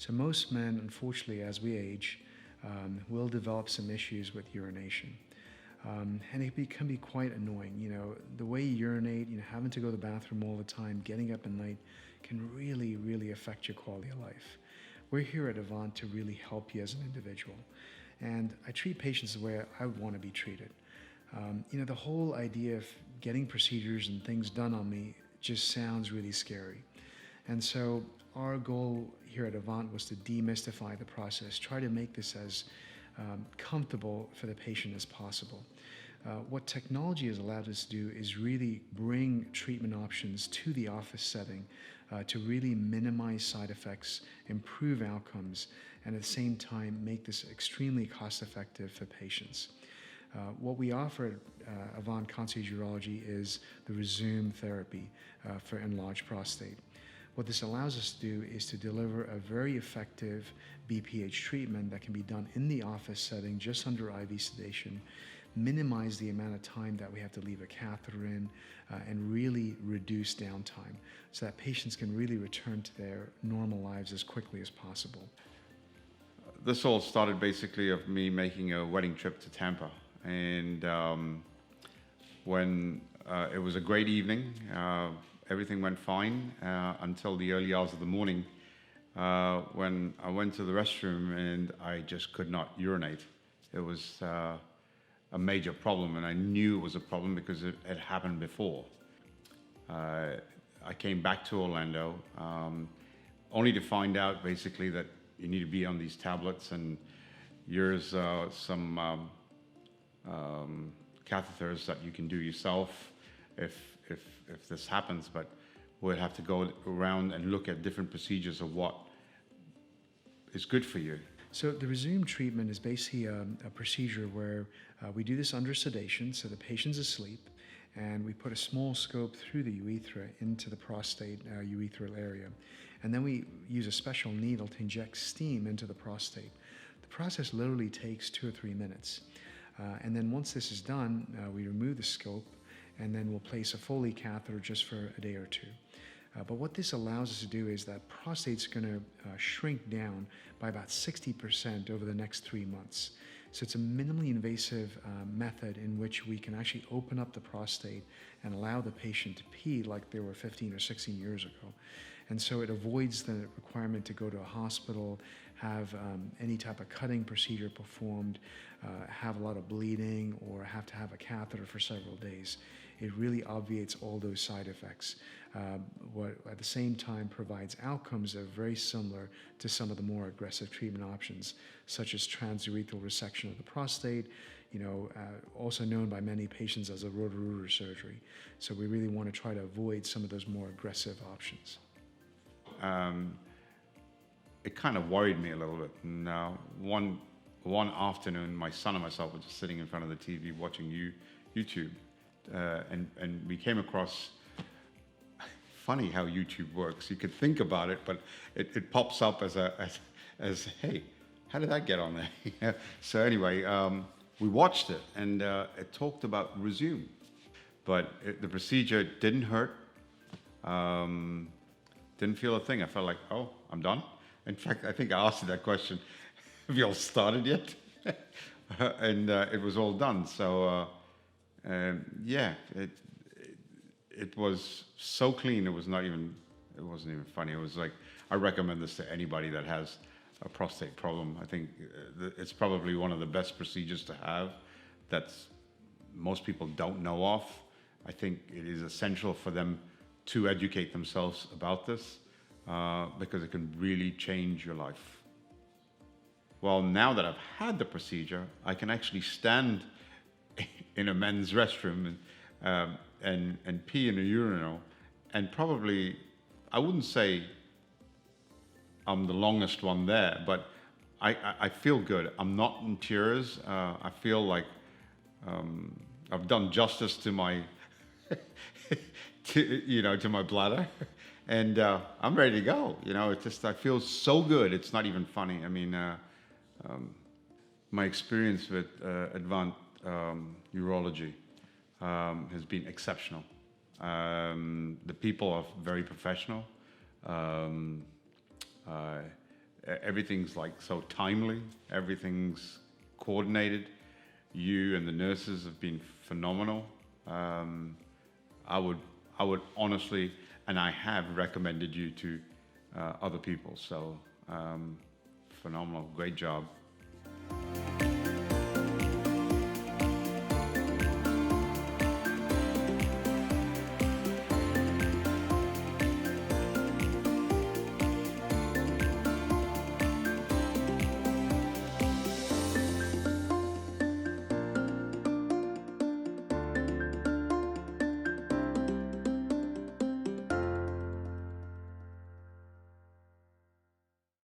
So most men, unfortunately, as we age, will develop some issues with urination. And it can be quite annoying. The way you urinate, having to go to the bathroom all the time, getting up at night can really, really affect your quality of life. We're here at Avant to really help you as an individual. And I treat patients the way I would want to be treated. The whole idea of getting procedures and things done on me just sounds really scary. And so our goal here at Avant was to demystify the process, try to make this as comfortable for the patient as possible. What technology has allowed us to do is really bring treatment options to the office setting to really minimize side effects, improve outcomes, and at the same time make this extremely cost-effective for patients. What we offer at Avant Concierge Urology is the Rezūm Therapy for enlarged prostate. What this allows us to do is to deliver a very effective BPH treatment that can be done in the office setting, just under IV sedation, minimize the amount of time that we have to leave a catheter in, and really reduce downtime so that patients can really return to their normal lives as quickly as possible. This all started basically of me making a wedding trip to Tampa. And when it was a great evening, everything went fine until the early hours of the morning when I went to the restroom and I just could not urinate. It was a major problem, and I knew it was a problem because it had happened before. I came back to Orlando only to find out basically that you need to be on these tablets, and here's some catheters that you can do yourself if this happens, but we'll have to go around and look at different procedures of what is good for you. So the Rezūm treatment is basically a procedure where we do this under sedation, so the patient's asleep, and we put a small scope through the urethra into the prostate urethral area. And then we use a special needle to inject steam into the prostate. The process literally takes 2 or 3 minutes. And then once this is done, we remove the scope, and then we'll place a Foley catheter just for a day or two. But what this allows us to do is that prostate's going to shrink down by about 60% over the next 3 months. So it's a minimally invasive method in which we can actually open up the prostate and allow the patient to pee like they were 15 or 16 years ago. And so it avoids the requirement to go to a hospital, have any type of cutting procedure performed, have a lot of bleeding, or have to have a catheter for several days. It really obviates all those side effects. What at the same time provides outcomes that are very similar to some of the more aggressive treatment options, such as transurethral resection of the prostate, also known by many patients as a Roto-Rooter surgery. So we really want to try to avoid some of those more aggressive options. It kind of worried me a little bit. And one afternoon, my son and myself were just sitting in front of the TV watching YouTube, and we came across. Funny how YouTube works. You could think about it, but it pops up as hey, how did that get on there? So anyway, we watched it, and it talked about Rezūm, but the procedure didn't hurt. Didn't feel a thing. I felt like, oh, I'm done. In fact, I think I asked you that question. Have you all started yet? And it was all done. So yeah, it was so clean. It wasn't even funny. It was like, I recommend this to anybody that has a prostate problem. I think it's probably one of the best procedures to have that most people don't know of. I think it is essential for them to educate themselves about this because it can really change your life. Well, now that I've had the procedure, I can actually stand in a men's restroom and pee in a urinal, and probably, I wouldn't say I'm the longest one there, but I feel good. I'm not in tears. I feel like I've done justice to my to my bladder, and I'm ready to go. It's just, I feel so good. It's not even funny. I mean, my experience with Avant Urology has been exceptional. The people are very professional. everything's like so timely, everything's coordinated. You and the nurses have been phenomenal. I would honestly, and I have recommended you to other people. So phenomenal, great job.